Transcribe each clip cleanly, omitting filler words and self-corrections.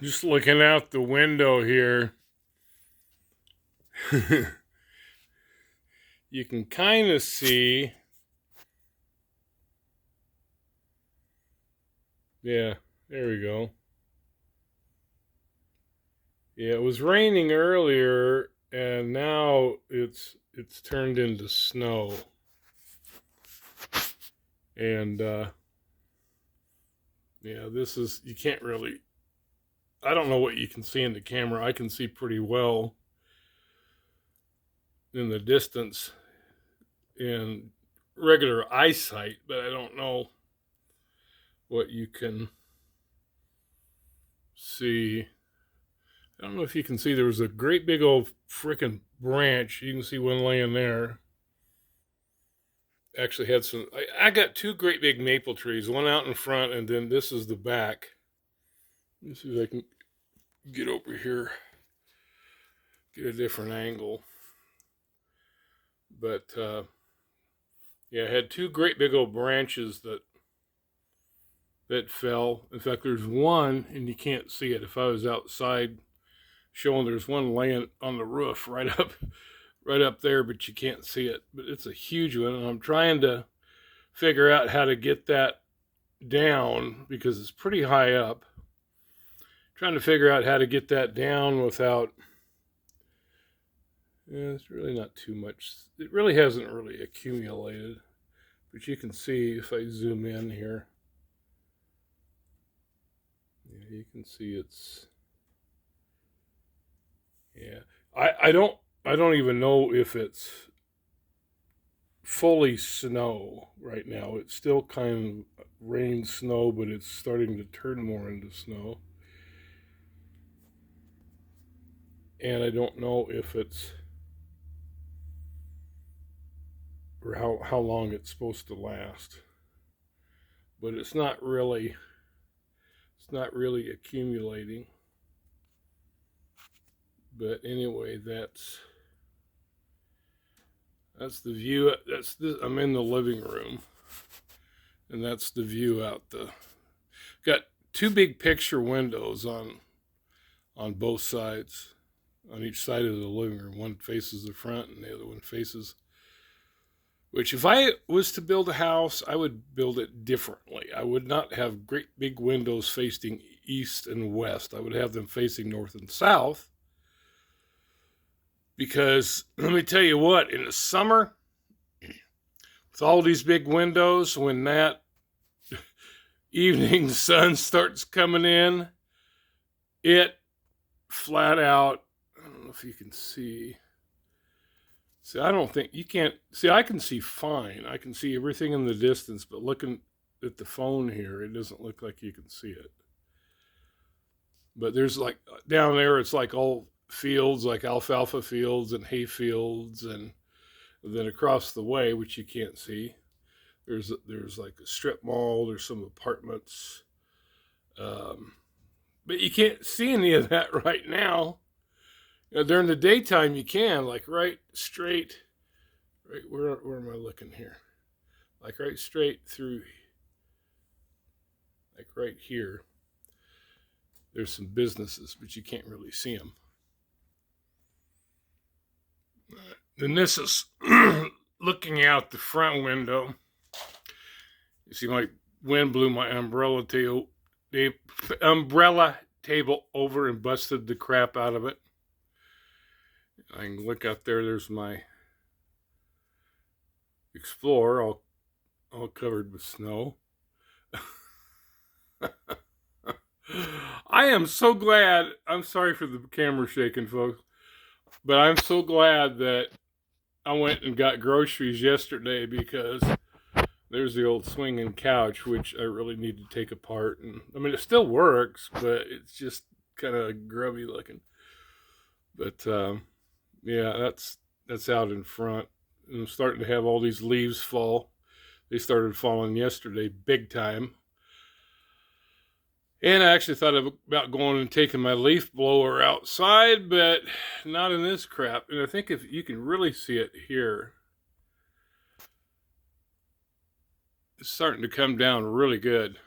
Just looking out the window here, you can kind of see, yeah, there we go. Yeah, it was raining earlier and now it's turned into snow. And yeah, this is, you can't really, I don't know what you can see in the camera. I can see pretty well in the distance in regular eyesight, but I don't know what you can see. I don't know if you can see, there was a great big old freaking branch. You can see one laying there. Actually had some, I got two great big maple trees, one out in front, and then this is the back. Let me see if I can get over here, get a different angle. But yeah, I had two great big old branches that fell. In fact, there's one, and you can't see it. If I was outside showing, there's one laying on the roof right up there, but you can't see it. But it's a huge one, and I'm trying to figure out how to get that down because it's pretty high up. Trying to figure out how to get that down without. Yeah, it's really not too much. It really hasn't really accumulated, but you can see if I zoom in here. Yeah, you can see it's. Yeah, I don't even know if it's fully snow right now. It's still kind of rain snow, but it's starting to turn more into snow. And I don't know if it's or how long it's supposed to last. But it's not really accumulating. But anyway, that's the view. I'm in the living room, and that's the view out the. Got two big picture windows on both sides, on each side of the living room. One faces the front, and the other one faces. Which, if I was to build a house, I would build it differently. I would not have great big windows facing east and west. I would have them facing north and south. Because let me tell you what, in the summer, with all these big windows, when that evening sun starts coming in, it flat out, I don't know if you can see. See, I don't think you can't see. I can see fine. I can see everything in the distance, but looking at the phone here, it doesn't look like you can see it. But there's like down there, it's like all fields, like alfalfa fields and hay fields, and then across the way, which you can't see, there's like a strip mall. There's some apartments, um, but you can't see any of that right now. During the daytime, you can, like right straight. Right, where am I looking here? Like right straight through, like right here. There's some businesses, but you can't really see them. Then this is looking out the front window. You see, my wind blew my the umbrella table over and busted the crap out of it. I can look out there. There's my Explorer, all covered with snow. I am so glad. I'm sorry for the camera shaking, folks, but I'm so glad that I went and got groceries yesterday because there's the old swinging couch, which I really need to take apart. And I mean, it still works, but it's just kind of grubby looking. But yeah, that's out in front. And I'm starting to have all these leaves fall. They started falling yesterday, big time. And I actually thought about going and taking my leaf blower outside, but not in this crap. And I think if you can really see it here, it's starting to come down really good.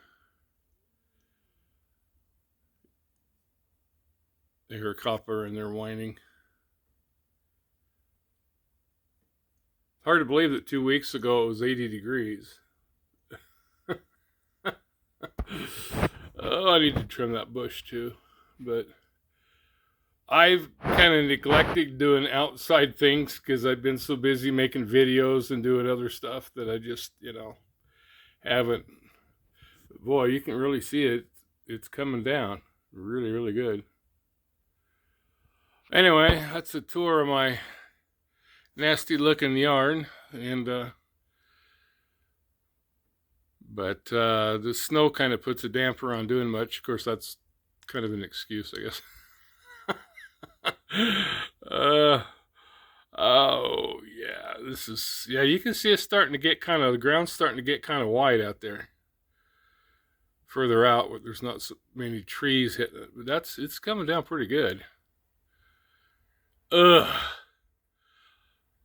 I hear a copper and they're whining. Hard to believe that 2 weeks ago it was 80 degrees. Oh, I need to trim that bush too. But I've kind of neglected doing outside things because I've been so busy making videos and doing other stuff that I just, haven't. Boy, you can really see it. It's coming down really, really good. Anyway, that's a tour of my nasty looking yard. And but the snow kind of puts a damper on doing much. Of course, that's kind of an excuse, I guess. Oh yeah, you can see it's starting to get the ground's starting to get kind of wide out there. Further out where there's not so many trees hitting it, but it's coming down pretty good. I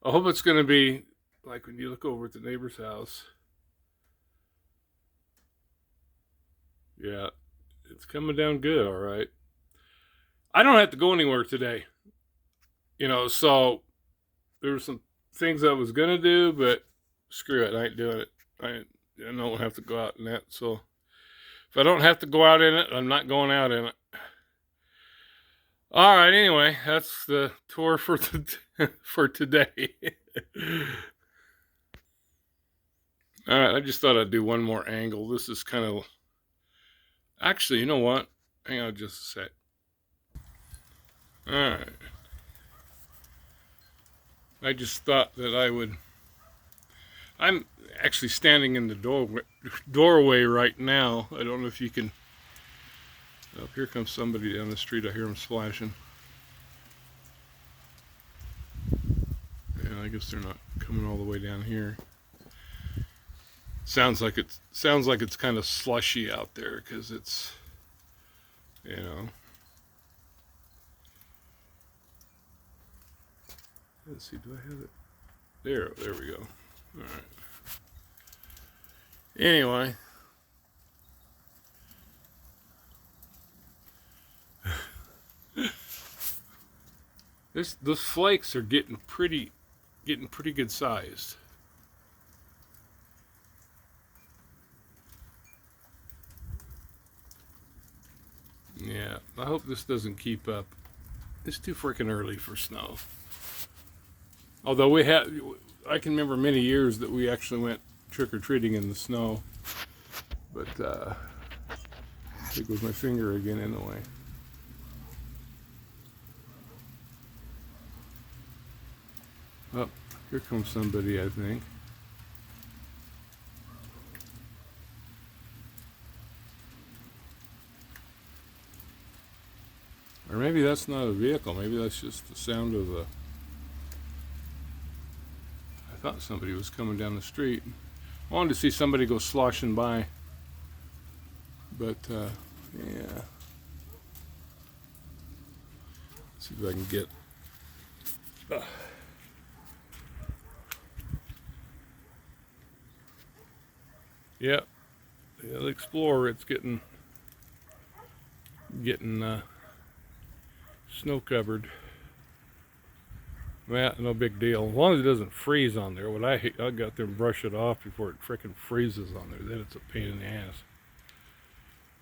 hope it's going to be like when you look over at the neighbor's house. Yeah, it's coming down good, all right. I don't have to go anywhere today. So there's some things I was going to do, but screw it, I ain't doing it. I don't have to go out in that, so if I don't have to go out in it, I'm not going out in it. All right, anyway, that's the tour for today. All right, I just thought I'd do one more angle. This is kind of... Actually, you know what? Hang on just a sec. All right. I just thought that I'm actually standing in the doorway right now. I don't know if you can... Oh, here comes somebody down the street. I hear them splashing. Yeah, I guess they're not coming all the way down here. Sounds like it's kind of slushy out there because it's, Let's see, do I have it? There we go. All right. Anyway. Those flakes are getting pretty good sized. Yeah, I hope this doesn't keep up. It's too freaking early for snow. Although I can remember many years that we actually went trick-or-treating in the snow. But there goes my finger again in the way. Oh, here comes somebody, I think. Or maybe that's not a vehicle. Maybe that's just the sound of a... I thought somebody was coming down the street. I wanted to see somebody go sloshing by. But, yeah. Let's see if I can get... Yep. The Explorer, it's getting snow covered. Yeah, no big deal. As long as it doesn't freeze on there. What I hate, I got there and brush it off before it frickin' freezes on there. Then it's a pain in the ass.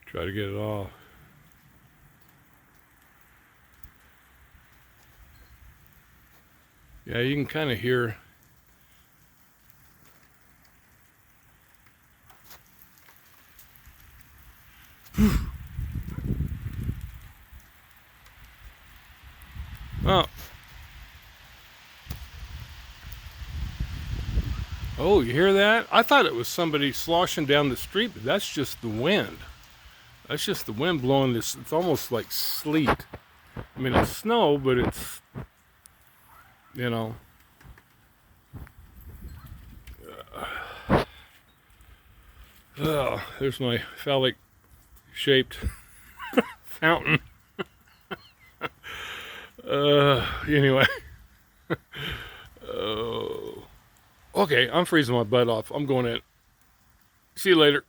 Try to get it off. Yeah, you can kind of hear. Oh. Oh, you hear that? I thought it was somebody sloshing down the street, but that's just the wind. That's just the wind blowing this. It's almost like sleet. I mean, it's snow, but it's, there's my phallic shaped fountain. Anyway. Oh. Okay, I'm freezing my butt off. I'm going in. See you later.